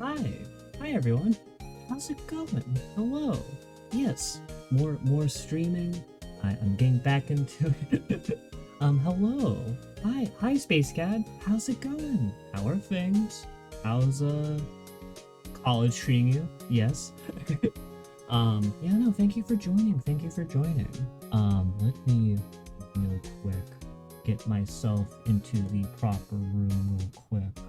Hi. Hi everyone. How's it going? Hello. Yes. More streaming. I'm getting back into it. Hello. Hi Space Cat. How's it going? How are things? How's college treating you? Yes. Yeah, no, thank you for joining. Thank you for joining. Let me real quick get myself into the proper room real quick.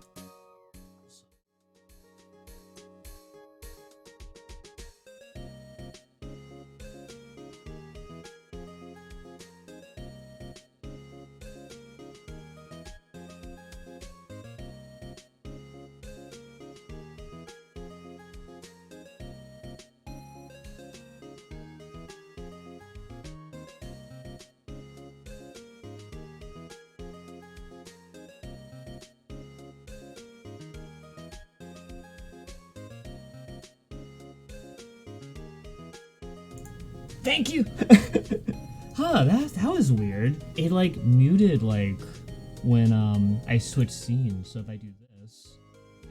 Thank you! Huh, that was weird. It like muted like when I switch scenes, so if I do this,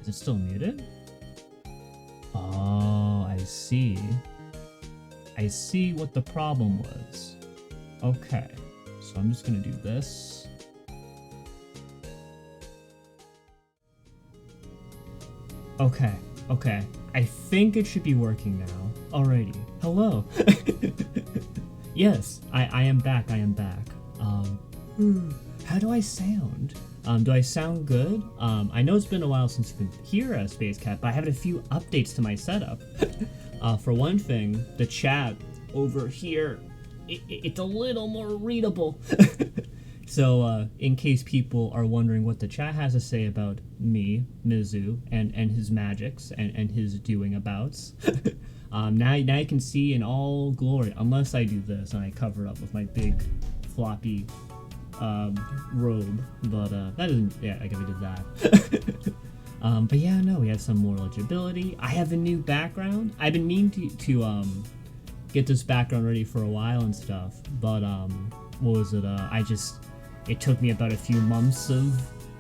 is it still muted? Oh, I see. I see what the problem was. Okay, so I'm just gonna do this. Okay. I think it should be working now. Alrighty. Hello. Yes, I am back. How do I sound? Do I sound good? I know it's been a while since you've been here as Space Cat, but I have a few updates to my setup. For one thing, the chat over here, it's a little more readable. So, in case people are wondering what the chat has to say about me, Mizu, and his magics, and his doing abouts, now you can see in all glory, unless I do this and I cover it up with my big, floppy, robe, but, that isn't, yeah, I guess I did that. But yeah, no, we have some more legibility. I have a new background. I've been meaning to get this background ready for a while and stuff, but, what was it, it took me about a few months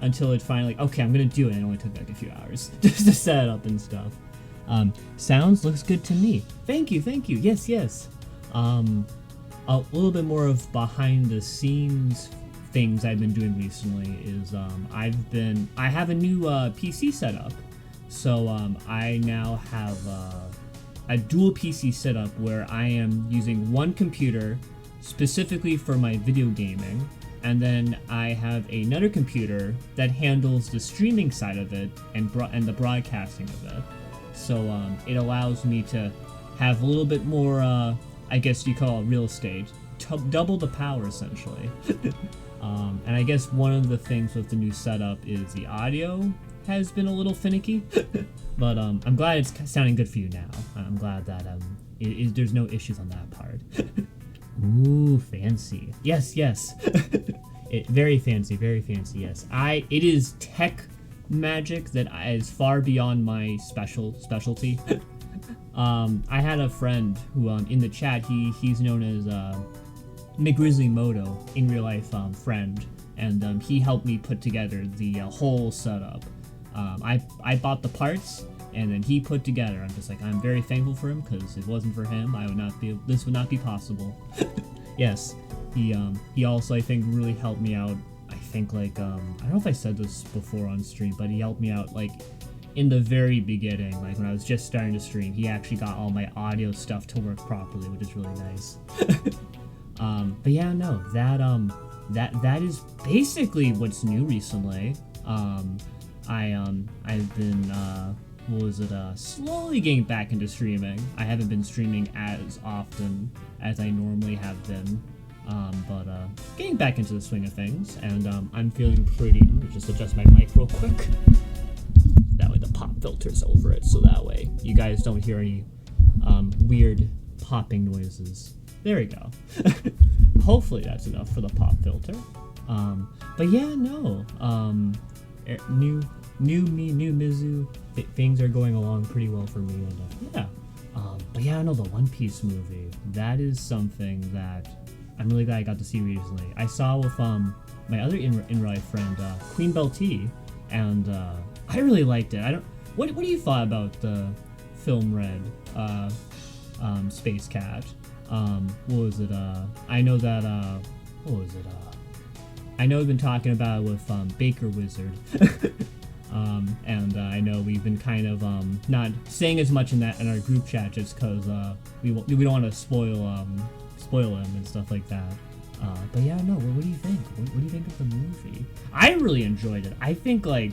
until it finally, okay, I'm gonna do it. It only took like a few hours just to set it up and stuff. Sounds looks good to me. Thank you. Yes. A little bit more of behind the scenes things I've been doing recently is, I have a new, PC setup. So, I now have, a dual PC setup where I am using one computer specifically for my video gaming, and then I have another computer that handles the streaming side of it and the broadcasting of it. So it allows me to have a little bit more, I guess you call it real estate, double the power essentially. And I guess one of the things with the new setup is the audio has been a little finicky, but I'm glad it's sounding good for you now. I'm glad that there's no issues on that part. Ooh, fancy. Yes. Very fancy, yes. It is tech magic that is far beyond my specialty. I had a friend who, in the chat, he's known as, McGrizzlyMoto, in real life, friend, and, he helped me put together the, whole setup. I bought the parts, and then he put together. I'm just like, I'm very thankful for him, because if it wasn't for him, this would not be possible. Yes, he also, I think, really helped me out. I think, like, I don't know if I said this before on stream, but he helped me out, like, in the very beginning, like, when I was just starting to stream. He actually got all my audio stuff to work properly, which is really nice. But yeah, no, that is basically what's new recently. I've been, slowly getting back into streaming. I haven't been streaming as often as I normally have been, but getting back into the swing of things, and I'm feeling pretty. Let me just adjust my mic real quick. That way the pop filter's over it, so that way you guys don't hear any weird popping noises. There we go. Hopefully that's enough for the pop filter. But yeah, no. New Mizu. Things are going along pretty well for me, and yeah. But yeah, no, the One Piece movie. That is something that I'm really glad I got to see recently. I saw with my other in real life friend, Queen Belty, and I really liked it. what do you thought about the film Red, Space Cat? What was it? I know that what was it? I know we've been talking about it with Baker Wizard. And I know we've been kind of not saying as much in our group chat just because we don't want to spoil him and stuff like that. But yeah, no. What do you think? What do you think of the movie? I really enjoyed it. I think like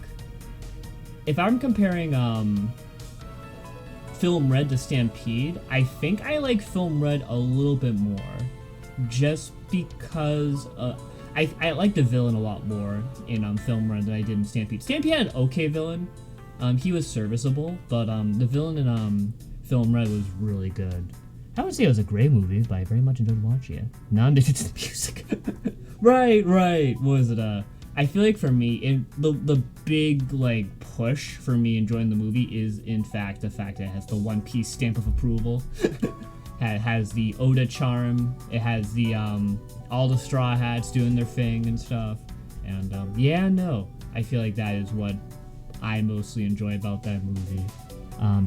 if I'm comparing Film Red to Stampede, I think I like Film Red a little bit more, just because I like the villain a lot more in Film Red than I did in Stampede. Stampede had an okay villain. He was serviceable, but the villain in Film Red was really good. I would say it was a great movie, but I very much enjoyed watching it. Now I'm addicted to the music. Right. What was it? I feel like for me, the big like push for me enjoying the movie is in fact the fact that it has the One Piece stamp of approval. It has the Oda charm. It has the all the Straw Hats doing their thing and stuff. And yeah, no, I feel like that is what I mostly enjoy about that movie.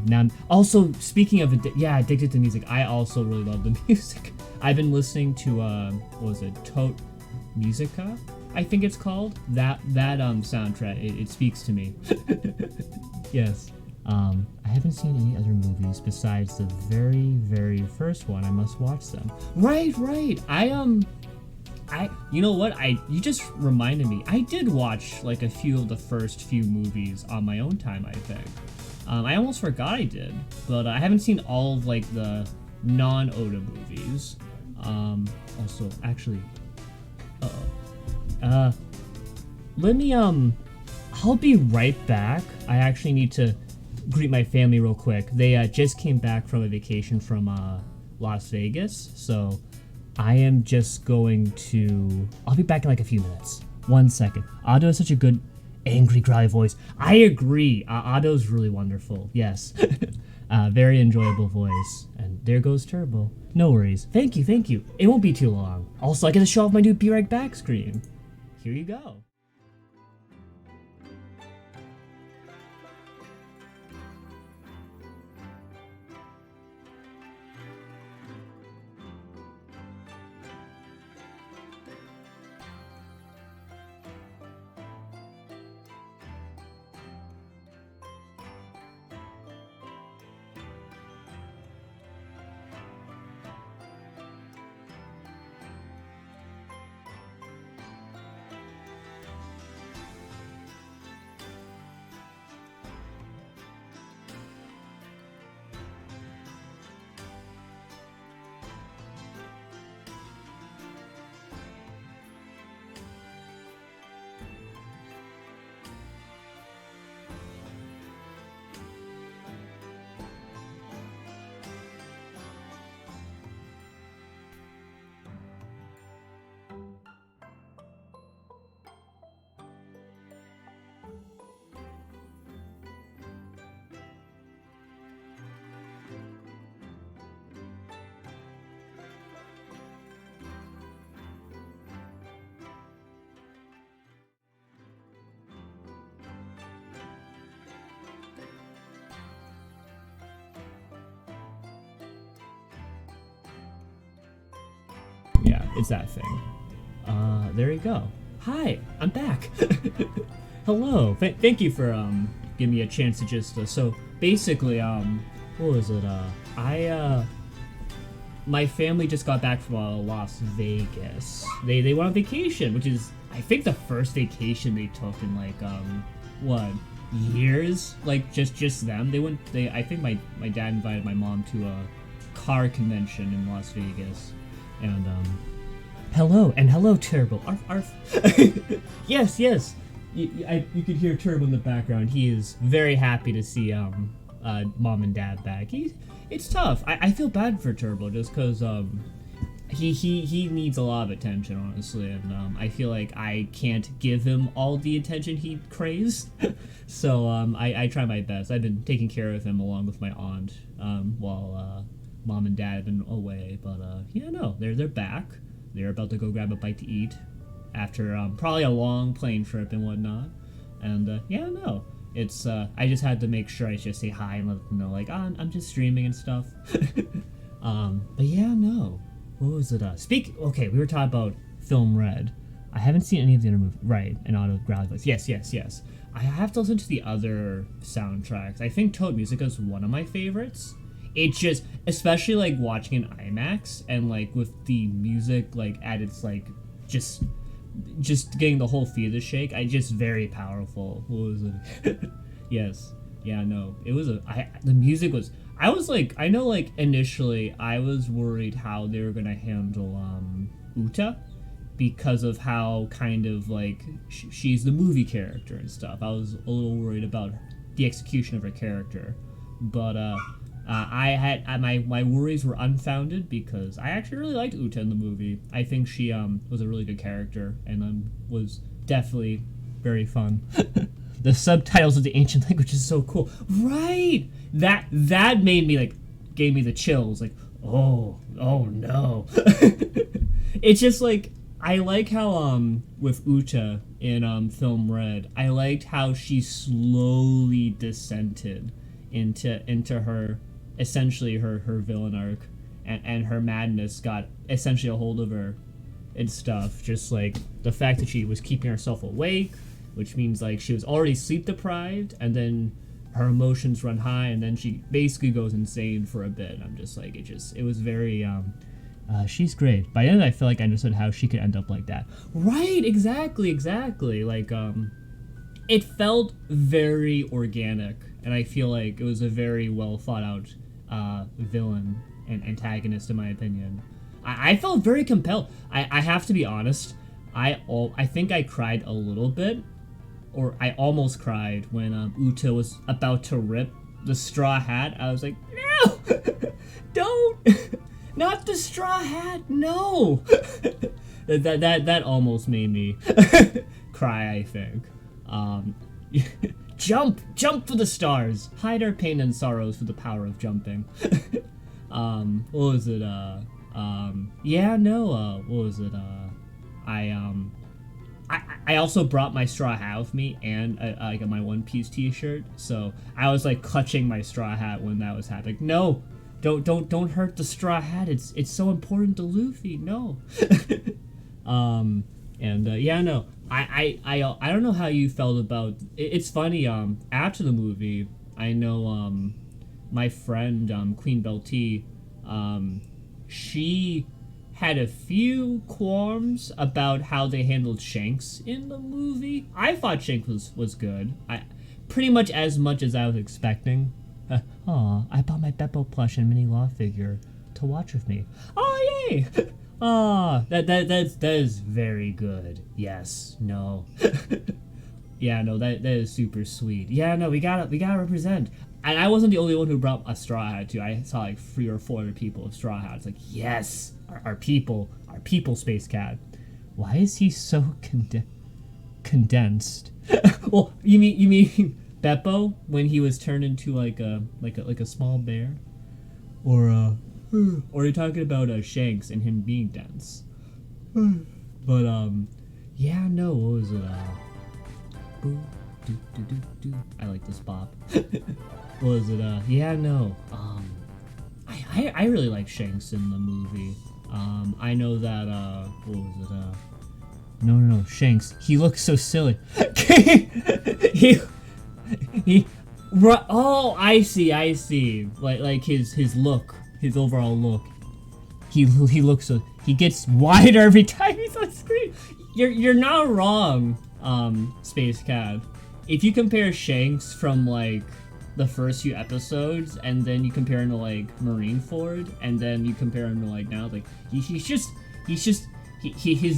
Now, also speaking of addicted to music, I also really love the music. I've been listening to what was it, Tot Musica, I think it's called. That soundtrack, it speaks to me. Yes. I haven't seen any other movies besides the very, very first one. I must watch them. Right. You know what? You just reminded me. I did watch like a few of the first few movies on my own time, I think. I almost forgot I did, but I haven't seen all of like the non-Oda movies. Also, actually, let me, I'll be right back. I actually need to greet my family real quick. They just came back from a vacation from Las Vegas, so I am just going to... I'll be back in like a few minutes. 1 second. Otto has such a good, angry, growly voice. I agree. Otto's really wonderful. Yes. Very enjoyable voice. And there goes Turbo. No worries. Thank you. It won't be too long. Also, I get to show off my new Be Right Back screen. Here you go. Yeah, it's that thing. There you go. Hi, I'm back. Hello. Thank you for giving me a chance to just so basically what was it? My family just got back from Las Vegas. They went on vacation, which is I think the first vacation they took in like what years? Like just them. I think my dad invited my mom to a car convention in Las Vegas. And hello Turbo. Arf arf. Yes. You could hear Turbo in the background. He is very happy to see mom and dad back. It's tough. I feel bad for Turbo just because he needs a lot of attention, honestly, and I feel like I can't give him all the attention he craves. So I try my best. I've been taking care of him along with my aunt while mom and dad have been away, but yeah, no, they're back. They're about to go grab a bite to eat after probably a long plane trip and whatnot. And yeah, no, It's I just had to make sure I just say hi and let them know like, oh, I'm just streaming and stuff. But yeah, no. What was it? Okay, we were talking about Film Red. I haven't seen any of the other movies. Right, and Auto Gravity. Yes. I have to listen to the other soundtracks. I think Toad Musica is one of my favorites. It just, especially like watching in IMAX and like with the music like at its like just getting the whole theater shake. Just very powerful. What was it? Yes. Yeah. No. It was the music was. I was like, I know like initially I was worried how they were gonna handle Uta, because of how kind of like she's the movie character and stuff. I was a little worried about the execution of her character, but I had my worries were unfounded because I actually really liked Uta in the movie. I think she was a really good character and was definitely very fun. The subtitles of the ancient language is so cool, right? That made me like, gave me the chills. Like, oh no. It's just like, I like how with Uta in Film Red, I liked how she slowly descended into her, essentially her villain arc, and her madness got essentially a hold of her and stuff. Just like the fact that she was keeping herself awake, which means like she was already sleep deprived, and then her emotions run high, and then she basically goes insane for a bit. I'm just like, it was very she's great. By the end, I feel like I understood how she could end up like that. Right, exactly. Like, it felt very organic, and I feel like it was a very well thought out villain and antagonist, in my opinion. I felt very compelled. I have to be honest. I think I cried a little bit, or I almost cried when Uta was about to rip the straw hat. I was like, no, don't. Not the straw hat, no! that almost made me cry, I think. Jump for the stars! Hide our pain and sorrows for the power of jumping. What was it, yeah, no, what was it, I also brought my straw hat with me, and I got my One Piece t-shirt, so I was like clutching my straw hat when that was happening. No! Don't hurt the straw hat. It's so important to Luffy. No. Yeah, no. I don't know how you felt about. It's funny. After the movie, I know my friend Queen Belty, she had a few qualms about how they handled Shanks in the movie. I thought Shanks was good. Pretty much as I was expecting. I bought my Beppo plush and mini law figure to watch with me. Oh, yay! That is very good. Yes. No. Yeah, no, that is super sweet. Yeah, no, we gotta represent. And I wasn't the only one who brought a straw hat too. I saw like 3 or 4 other people with straw hats. Like, yes, our people, Space Cat. Why is he so condensed? Well, you mean Beppo when he was turned into like a small bear, or you're talking about Shanks and him being dense? But yeah, no, what was it? Boo, do, do, do, do. I like this bop. What was it? Yeah, no. I really like Shanks in the movie. I know that what was it? No, Shanks. He looks so silly. Oh, I see. Like his look, his overall look. He looks so, he gets wider every time he's on screen. You're not wrong, Space Cat. If you compare Shanks from like the first few episodes, and then you compare him to like Marineford, and then you compare him to like now, like his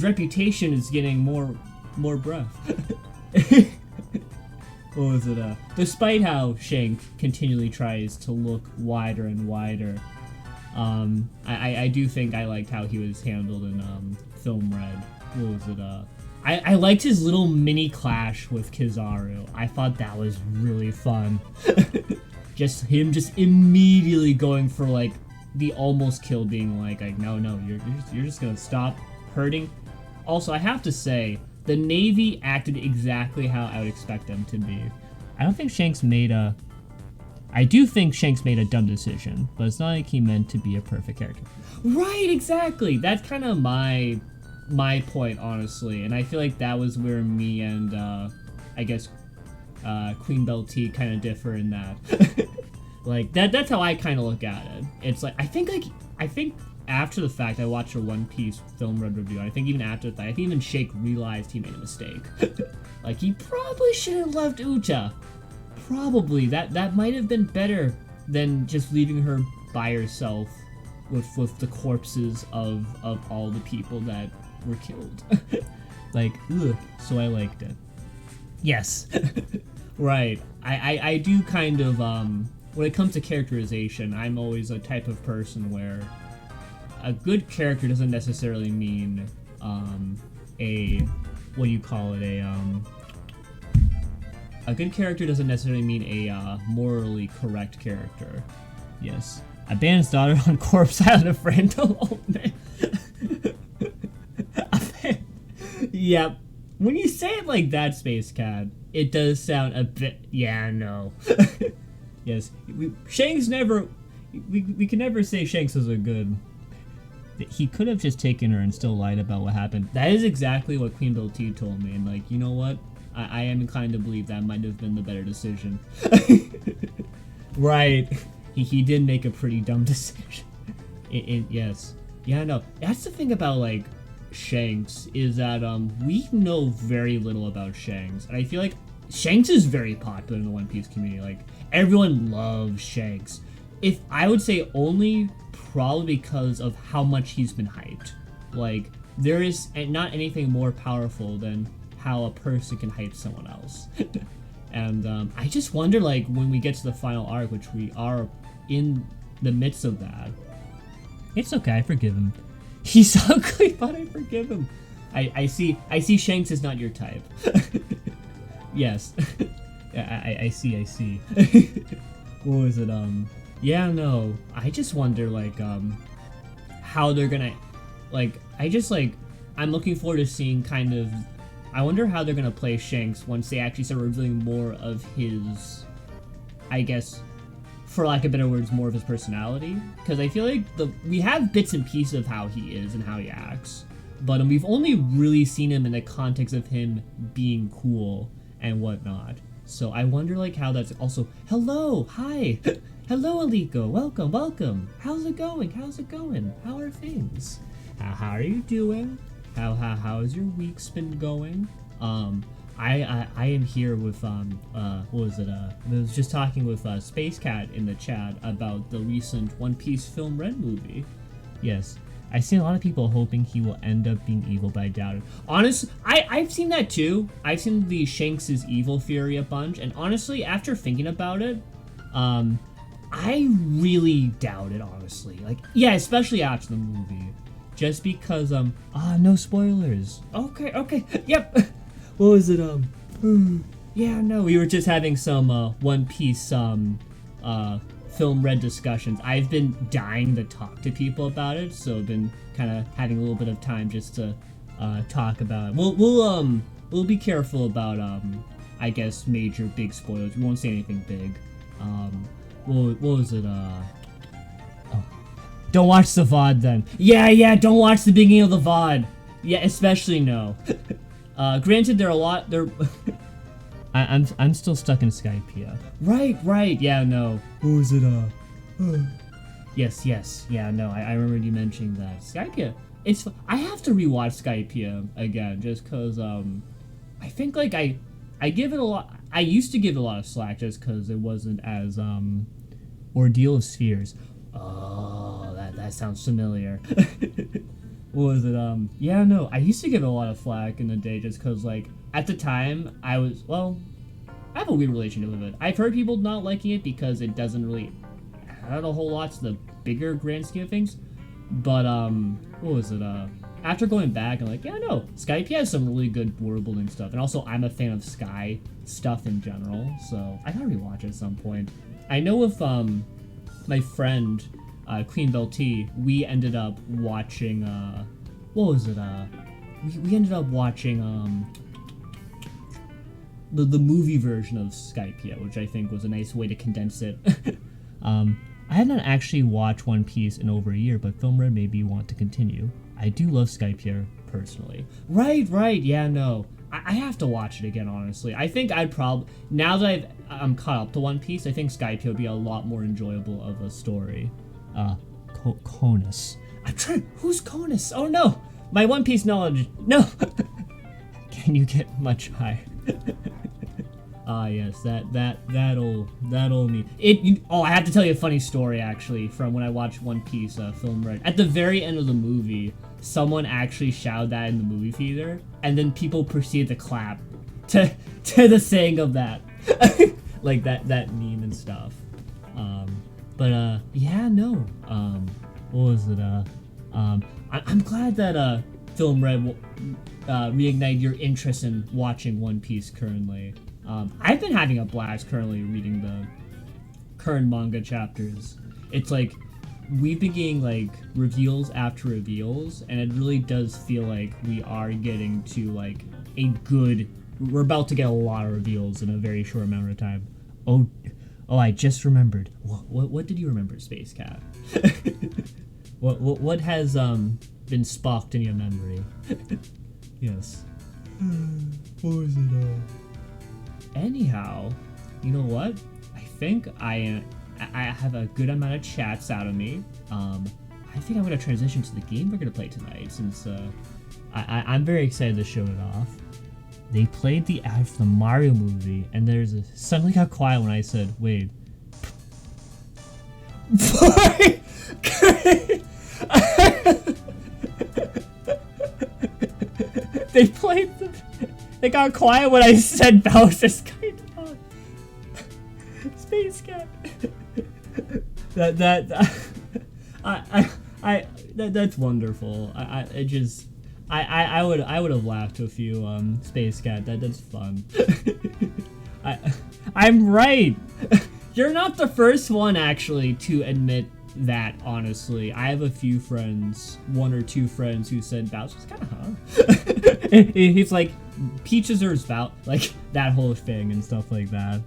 reputation is getting more breath. What was it? Despite how Shank continually tries to look wider and wider, I do think I liked how he was handled in Film Red. What was it? I liked his little mini clash with Kizaru. I thought that was really fun. Just immediately going for like the almost kill, being like no, you're just gonna stop hurting. Also, I have to say, the Navy acted exactly how I would expect them to be. I don't think Shanks made a... I do think Shanks made a dumb decision, but it's not like he meant to be a perfect character. Right, exactly! That's kind of my point, honestly, and I feel like that was where me and, I guess, Queen Belty kind of differ in that. Like, that's how I kind of look at it. It's like, I think after the fact, I watched a One Piece film red review, and I think even after the fact, I think even Shake realized he made a mistake. Like, he probably shouldn't have left Uta. Probably. That might have been better than just leaving her by herself with the corpses of all the people that were killed. Like, ugh. So I liked it. Yes. Right. I do kind of, when it comes to characterization, I'm always a type of person where a good character doesn't necessarily mean, a good character doesn't necessarily mean a, morally correct character. Yes. A band's daughter on Corpse Island, a friend alone. Yep. When you say it like that, Space Cat, it does sound a bit... Yeah, no. Yes. Shanks never... We can never say Shanks was a good... He could have just taken her and still lied about what happened. That is exactly what Queen Belty told me, and like, you know what? I am inclined to believe that might have been the better decision. Right. He did make a pretty dumb decision. Yes. Yeah, no. That's the thing about, like, Shanks, is that, we know very little about Shanks. And I feel like Shanks is very popular in the One Piece community. Like, everyone loves Shanks. If I would say only probably because of how much he's been hyped. Like, there is not anything more powerful than how a person can hype someone else. And I just wonder, like, when we get to the final arc, which we are in the midst of that. It's okay, I forgive him. He's ugly, but I forgive him. I see Shanks is not your type. Yes. I see. What was it, yeah, no. I just wonder, like, how they're gonna, like, I'm looking forward to seeing kind of, I wonder how they're gonna play Shanks once they actually start revealing more of his, I guess, for lack of better words, more of his personality. Because I feel like we have bits and pieces of how he is and how he acts, but we've only really seen him in the context of him being cool and whatnot. So I wonder, like, how that's also, hello, hi, hello, Aliko, welcome. How's it going? How are things? How are you doing? How has your week's been going? I am here with, what was it, I was just talking with, Space Cat in the chat about the recent One Piece Film Red movie. Yes. I've seen a lot of people hoping he will end up being evil, but I doubt it. Honestly, I've seen that too. I've seen the Shanks is evil theory a bunch, and honestly, after thinking about it, I really doubt it, honestly. Like, yeah, especially after the movie. Just because, no spoilers. Okay, yep. What was it, yeah, no, we were just having some, One Piece, film red discussions. I've been dying to talk to people about it, so I've been kind of having a little bit of time just to, talk about it. We'll be careful about, I guess, major big spoilers. We won't say anything big. What was it, Don't watch the VOD then. Yeah, don't watch the beginning of the VOD. Yeah, especially no. Granted, I'm still stuck in Skypiea. Right, yeah, no. What was it, Yes, yeah, no, I remember you mentioning that. Skypiea, I have to rewatch Skypiea again, just cause, I think, like, I give it a lot, I used to give it a lot of slack just cause it wasn't as, Ordeal of Spheres. Oh, that sounds familiar. What was it, yeah, no, I used to give it a lot of flack in the day just cause, like, at the time, I have a weird relationship with it. I've heard people not liking it because it doesn't really add a whole lot to the bigger grand scheme of things, but, what was it, after going back, I'm like, yeah, no, Skypiea has some really good world building stuff, and also I'm a fan of Sky stuff in general, so I gotta rewatch it at some point. I know with, my friend, Queen Belty, we ended up watching, what was it, we ended up watching, the movie version of Skypiea, which I think was a nice way to condense it. I have not actually watched One Piece in over a year, but Film Red made me want to continue. I do love Skypiea personally. Right, yeah, no. I have to watch it again, honestly. I think I'd probably, now that I'm caught up to One Piece, I think Skypiea would be a lot more enjoyable of a story. Conus. I'm trying, who's Conus? Oh no! My One Piece knowledge, no! Can you get much higher? Yes, that'll me. I have to tell you a funny story actually from when I watched One Piece Film Red. At the very end of the movie, someone actually shouted that in the movie theater, and then people proceeded to clap to the saying of that, like that meme and stuff. Yeah, no. What was it? I'm glad that Film Red reignited your interest in watching One Piece currently. I've been having a blast currently reading the current manga chapters. It's like we've been getting like reveals after reveals, and it really does feel like we are getting to like we're about to get a lot of reveals in a very short amount of time. Oh, I just remembered. What did you remember, Space Cat? What has been sparked in your memory? Yes. What was it? Anyhow, you know what? I think I have a good amount of chats out of me. I think I'm gonna transition to the game we're gonna play tonight, since I'm very excited to show it off. They played the ad for the Mario movie, and suddenly got quiet when I said, "Wait." They got quiet when I said Bowser's kind of Space Cat. That's wonderful. I would have laughed to a few Space Cat. That's fun. I'm right. You're not the first one actually to admit that, honestly. I have a few friends, one or two friends, who said Bowser's kind of He's like, Peach deserves Bow, like that whole thing and stuff like that.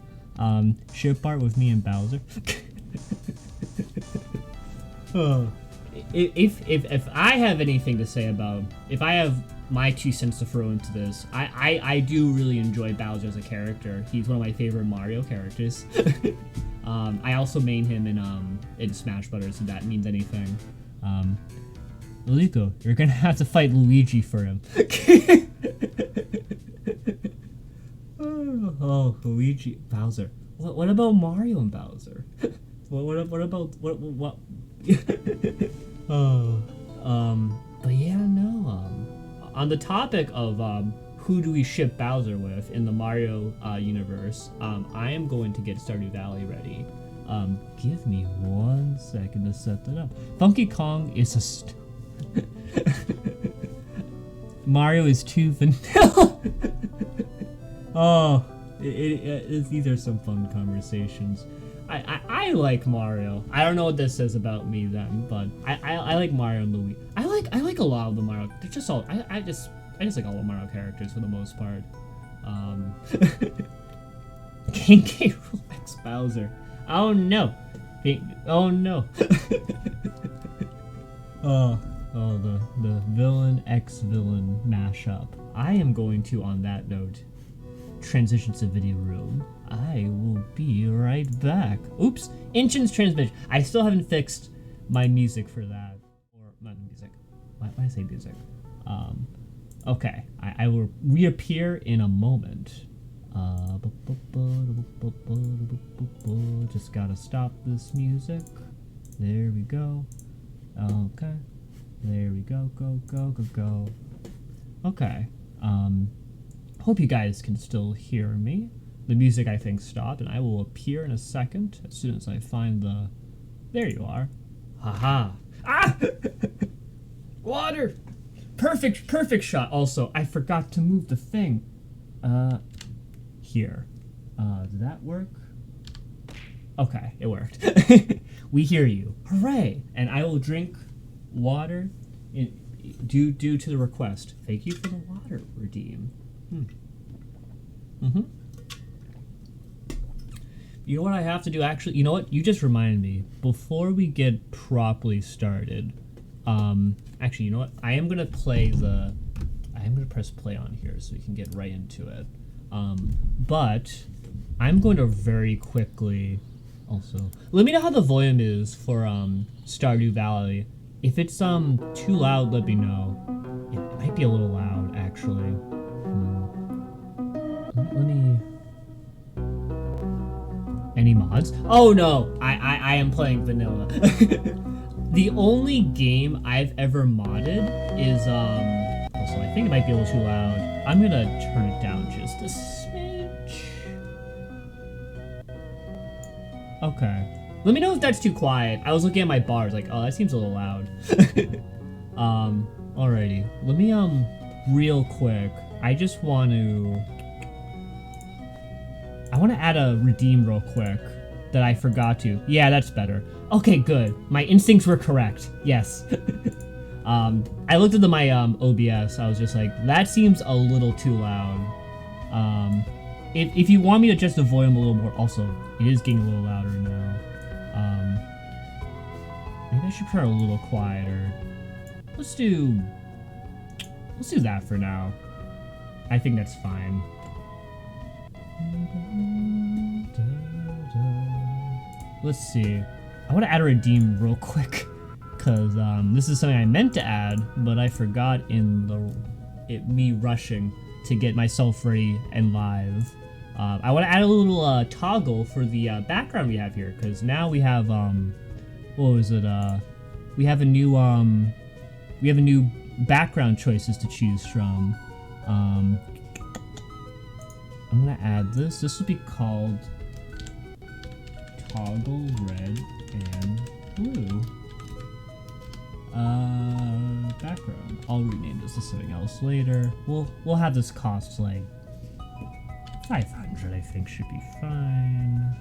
Ship part with me and Bowser. If I have anything to say about, if I have my 2 cents to throw into this, I do really enjoy Bowser as a character. He's one of my favorite Mario characters. I also main him in Smash Brothers, if that means anything. Lico, you're gonna have to fight Luigi for him. Oh, Luigi, Bowser. What about Mario and Bowser? What about what? But yeah, no. On the topic of who do we ship Bowser with in the Mario universe, I am going to get Stardew Valley ready. Give me 1 second to set that up. Funky Kong is a Mario is too vanilla. Oh, these are some fun conversations. I like Mario. I don't know what this says about me then, but I like Mario and Luigi. I like a lot of the Mario. They're just all I just like all the Mario characters for the most part. King K. Rool X Bowser. Oh no. Oh no. The villain X villain mashup. I am going to, on that note, transition to video room. I will be right back. Oops, Inchin's transmission. I still haven't fixed my music for that. Or not music. Why did I say music? Okay, I will reappear in a moment. Just gotta stop this music. There we go. Okay. There we go. Go. Okay. Hope you guys can still hear me. The music, I think, stopped, and I will appear in a second as soon as I find the... There you are. Haha. Ah! Water! Perfect shot. Also, I forgot to move the thing. Here. Did that work? Okay, it worked. We hear you. Hooray! And I will drink water due to the request. Thank you for the water, Redeem. You know what I have to do? Actually, you know what? You just reminded me. Before we get properly started, actually, you know what? I am gonna press play on here so we can get right into it. But I'm going to very quickly also let me know how the volume is for Stardew Valley. If it's too loud, let me know. It might be a little loud, actually. Let me. Any mods? Oh no, I am playing vanilla. The only game I've ever modded is also I think it might be a little too loud. I'm gonna turn it down just a smidge. Okay. Let me know if that's too quiet. I was looking at my bars like, oh, that seems a little loud. Alrighty. Let me real quick. I want to add a redeem real quick that I forgot to. Yeah, that's better. Okay, good. My instincts were correct. Yes. I looked at my OBS. I was just like, that seems a little too loud. If you want me to adjust the volume a little more, also, it is getting a little louder now. Maybe I should put it a little quieter. Let's do that for now. I think that's fine. Let's see. I want to add a redeem real quick because this is something I meant to add, but I forgot in me rushing to get myself ready and live. I want to add a little toggle for the background we have here because now we have what was it? We have a new background choices to choose from. I'm gonna add this. This will be called Toggle Red and Blue. Background. I'll rename this to something else later. We'll have this cost like 500. I think should be fine.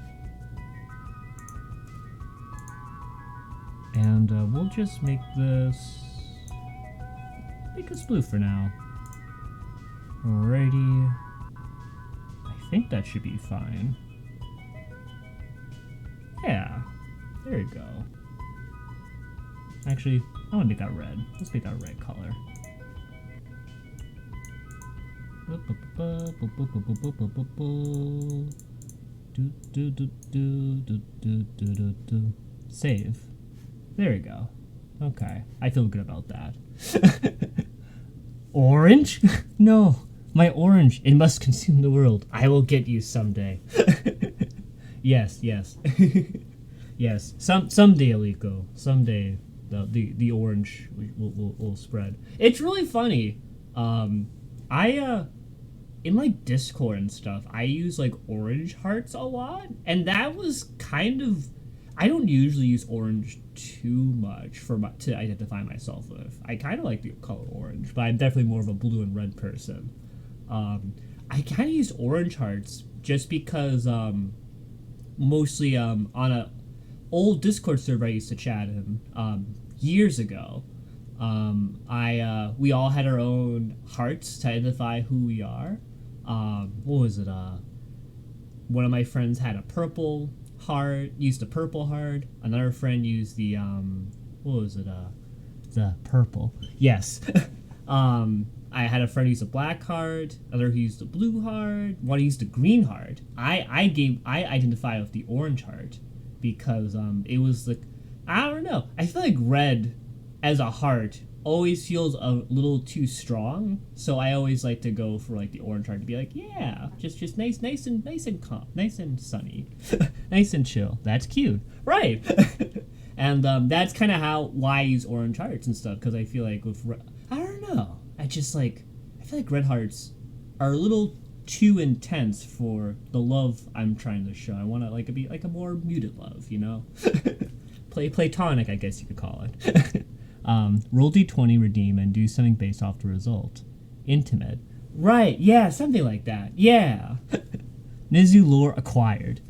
And we'll just make this blue for now. Alrighty. I think that should be fine. Yeah, there you go. Actually, I want to make that red. Let's make that a red color. Save. There we go. Okay, I feel good about that. Orange? No. My orange, it must consume the world. I will get you someday. Yes. Yes. Someday, Aliko. Someday, the orange will spread. It's really funny. In like Discord and stuff, I use like orange hearts a lot, and that was kind of. I don't usually use orange too much to identify myself with. I kind of like the color orange, but I'm definitely more of a blue and red person. I kind of used orange hearts just because mostly on a old Discord server I used to chat in years ago. We all had our own hearts to identify who we are. What was it? One of my friends had a purple heart, used a purple heart. Another friend used the what was it? The purple. Yes. I had a friend use a black heart, another who used a blue heart, one used a green heart. I identified with the orange heart because it was the, I don't know. I feel like red as a heart always feels a little too strong, so I always like to go for like the orange heart to be like, yeah, just nice and calm, nice and sunny, nice and chill. That's cute, right? And that's kind of why I use orange hearts and stuff, because I feel like I don't know. I feel like red hearts are a little too intense for the love I'm trying to show. I want to like be like a more muted love, you know? Platonic, I guess you could call it. Roll d20, redeem, and do something based off the result. Intimate. Right, yeah, something like that. Yeah. Mizu lore acquired.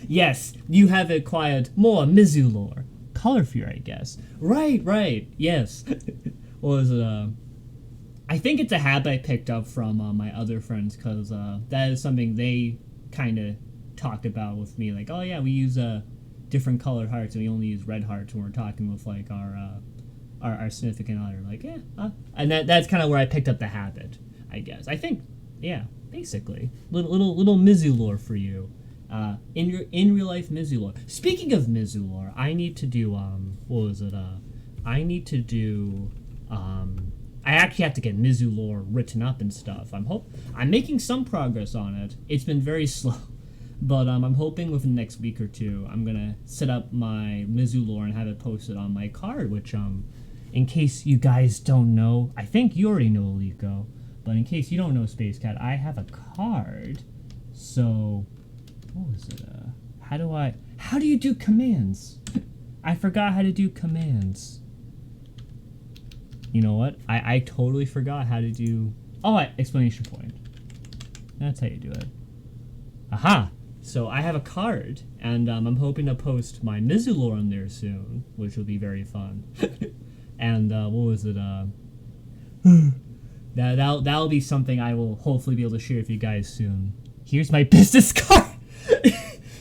Yes, you have acquired more Mizu lore. Color fear, I guess. Right, yes. What was it? I think it's a habit I picked up from my other friends, because that is something they kind of talked about with me, like, oh yeah, we use different colored hearts, and we only use red hearts when we're talking with like our significant other. Like, yeah, and that's kind of where I picked up the habit, I guess. I think, yeah, basically, little Mizu lore for you. In real life Mizu lore. Speaking of Mizu lore, I need to do what was it? I need to do I actually have to get Mizu lore written up and stuff. I'm making some progress on it. It's been very slow, but I'm hoping within the next week or two I'm gonna set up my Mizu lore and have it posted on my card. Which in case you guys don't know, I think you already know, Aliko, but in case you don't know, Space Cat, I have a card. So what was it? How do you do commands? I forgot how to do commands. You know what? I totally forgot how to do... Oh, exclamation point. That's how you do it. Aha! So I have a card, and I'm hoping to post my Mizu lore on there soon, which will be very fun. And what was it? That'll be something I will hopefully be able to share with you guys soon. Here's my business card!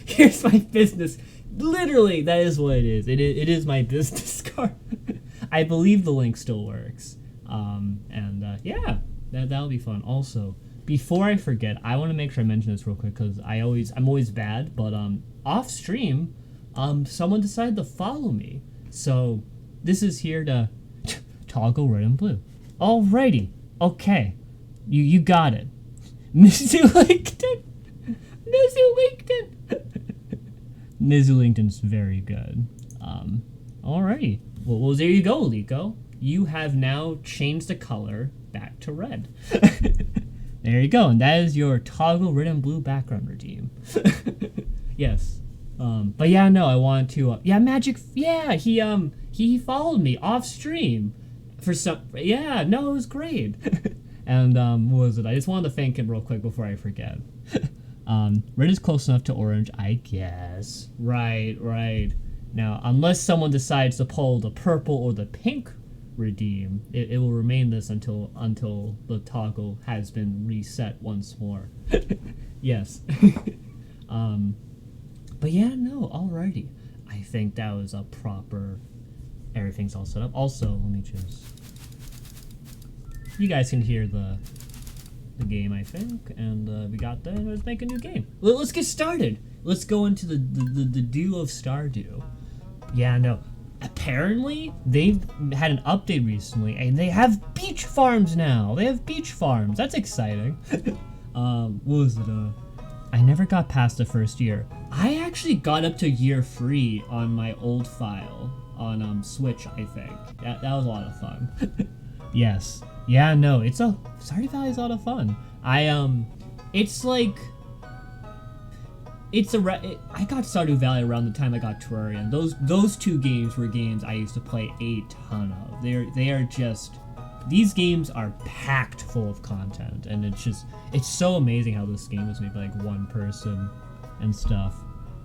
Here's my business... Literally, that is what it is. It is my business card. I believe the link still works. Yeah, that'll be fun. Also, before I forget, I want to make sure I mention this real quick because I'm always bad. But off stream, someone decided to follow me, so this is here to toggle red and blue. Alrighty, okay, you got it. Mizu LinkedIn, Mizu LinkedIn. Mizu LinkedIn's very good. Alrighty. Well, there you go, Aliko. You have now changed the color back to red. There you go, and that is your toggle red and blue background redeem. Yes. But yeah, no, I wanted to. Yeah, Magic. Yeah, he followed me off stream for some. Yeah, no, it was great. And what was it? I just wanted to thank him real quick before I forget. Red is close enough to orange, I guess. Right. Now, unless someone decides to pull the purple or the pink redeem, it will remain this until the toggle has been reset once more. Yes. But yeah, no, alrighty. I think that was a proper... Everything's all set up. Also, let me just... You guys can hear the game, I think, and we got that. Let's make a new game. Let's get started. Let's go into the Dew of Stardew. Yeah, no. Apparently, they've had an update recently, and they have beach farms now. They have beach farms. That's exciting. What was it? I never got past the first year. I actually got up to year 3 on my old file on Switch, I think. That was a lot of fun. Yes. Yeah, no, Stardew Valley is a lot of fun. It's like... I got Stardew Valley around the time I got Terraria. Those two games were games I used to play a ton of. They are just... These games are packed full of content, and it's so amazing how this game was made by like one person and stuff.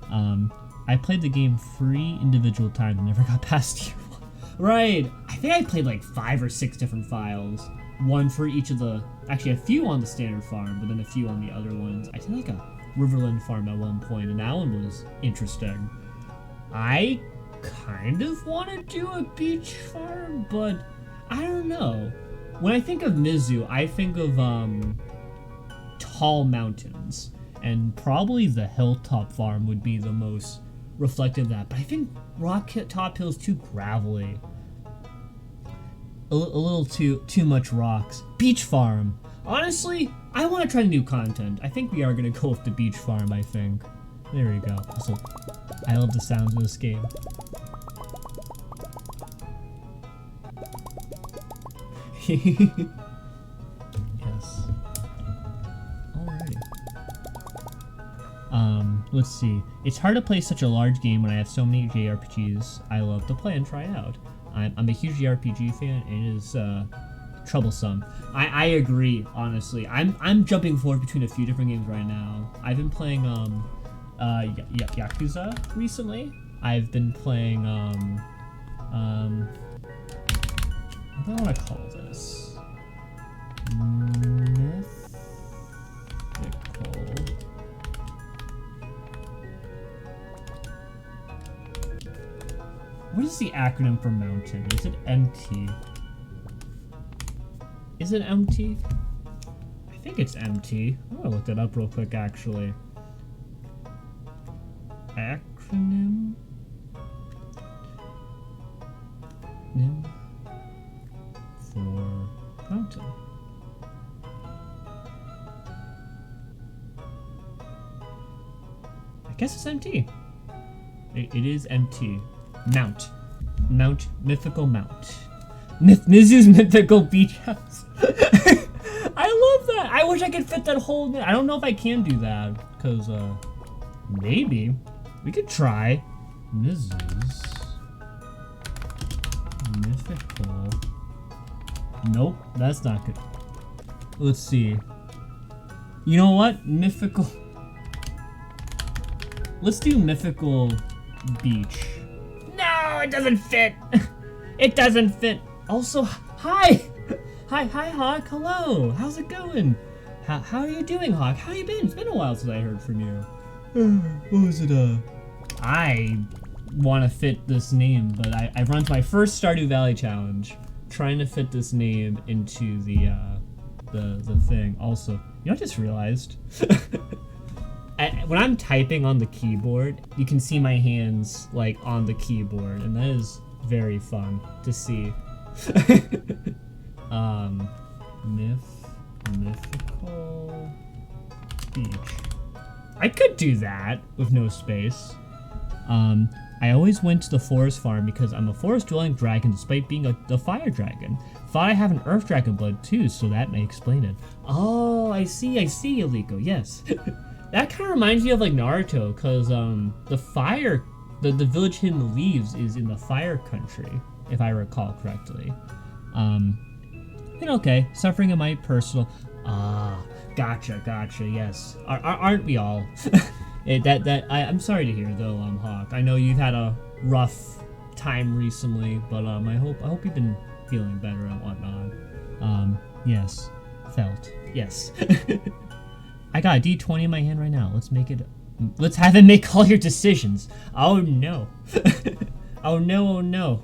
I played the game 3 individual times and never got past year 1. Right, I think I played like 5 or 6 different files. One for each of the... Actually, a few on the standard farm, but then a few on the other ones. I think like a Riverland farm at one point, and that one was interesting. I kind of want to do a beach farm, but I don't know. When I think of Mizu, I think of tall mountains, and probably the hilltop farm would be the most reflective of that. But I think Top Hill's too gravelly. A little too much rocks. Beach farm. Honestly, I want to try new content. I think we are going to go with the beach farm, I think. There we go. Also, I love the sounds of this game. Yes. Alrighty. Let's see. It's hard to play such a large game when I have so many JRPGs I love to play and try out. I'm a huge JRPG fan, and it is troublesome. I agree, honestly. I'm jumping forward between a few different games right now. I've been playing Yakuza recently. I've been playing what do I want to call this? Mythical. the acronym for mountain? Is it MT? Is it MT? I think it's MT. I'm gonna look that up real quick, actually. Acronym? For mountain. I guess it's MT. It is MT. Mount. Mythical Mount. Mizu's Mythical Beach House. I love that. I wish I could fit that whole name. I don't know if I can do that, because, maybe. We could try. Mizu's Mythical. Nope, that's not good. Let's see. You know what? Mythical. Let's do Mythical Beach. No, it doesn't fit. It doesn't fit. Also, hi. Hi, Hawk. Hello. How's it going? How are you doing, Hawk? How you been? It's been a while since I heard from you. What was it? I want to fit this name, but I've run to my first Stardew Valley challenge, trying to fit this name into the thing. Also, you know, I just realized. When I'm typing on the keyboard, you can see my hands like on the keyboard, and that is very fun to see. Mythical Beach. I could do that with no space. I always went to the forest farm because I'm a forest-dwelling dragon despite being the fire dragon. Thought I have an earth dragon blood too, so that may explain it. Oh, I see, Aliko, yes. That kind of reminds me of like Naruto, because the fire, the village hidden in the leaves is in the fire country, if I recall correctly. And okay, suffering in my personal, gotcha, yes. Aren't we all? I'm sorry to hear though, Hawk. I know you've had a rough time recently, but I hope you've been feeling better and whatnot. Yes, felt, yes. I got a D20 in my hand right now. Let's have it make all your decisions. Oh no. Oh no.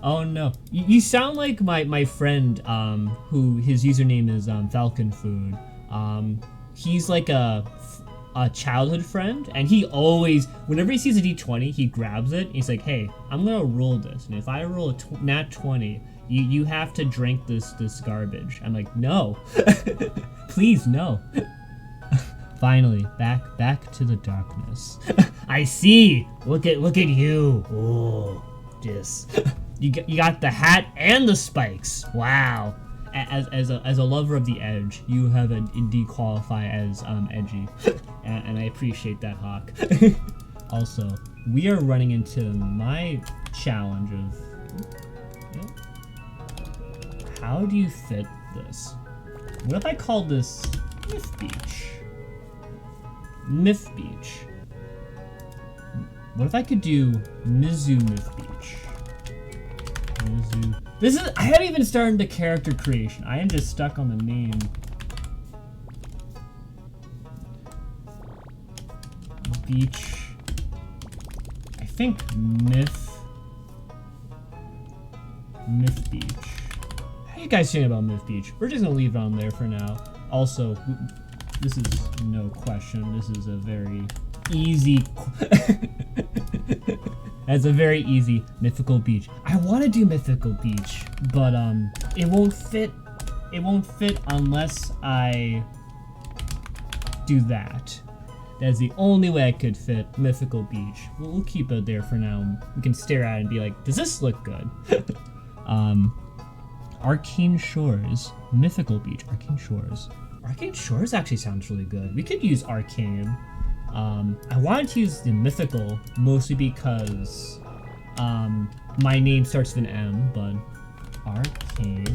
Oh no. You sound like my friend, who his username is Falcon Food. He's like a childhood friend, and he always, whenever he sees a D20, he grabs it and he's like, hey, I'm gonna roll this, and if I roll a nat 20, you have to drink this garbage. I'm like, no. Please, no. Finally, back to the darkness. I see. Look at you. Oh, this. You got the hat and the spikes. Wow. As a lover of the edge, you have indeed qualify as edgy, and I appreciate that, Hawk. Also, we are running into my challenge of how do you fit this? What if I called this Myth Beach? Myth Beach. What if I could do Mizu Myth Beach? Mizu. I haven't even started the character creation. I am just stuck on the name. Beach. I think Myth Beach. How are you guys feeling about Myth Beach? We're just gonna leave it on there for now. Also, this is no question. This is a very easy. That's a very easy Mythical Beach. I want to do Mythical Beach, but it won't fit. It won't fit unless I do that. That's the only way I could fit Mythical Beach. We'll keep it there for now. We can stare at it and be like, does this look good? Arcane Shores, Mythical Beach, Arcane Shores. Arcane Shores actually sounds really good. We could use Arcane. I wanted to use the Mythical mostly because my name starts with an M, but Arcane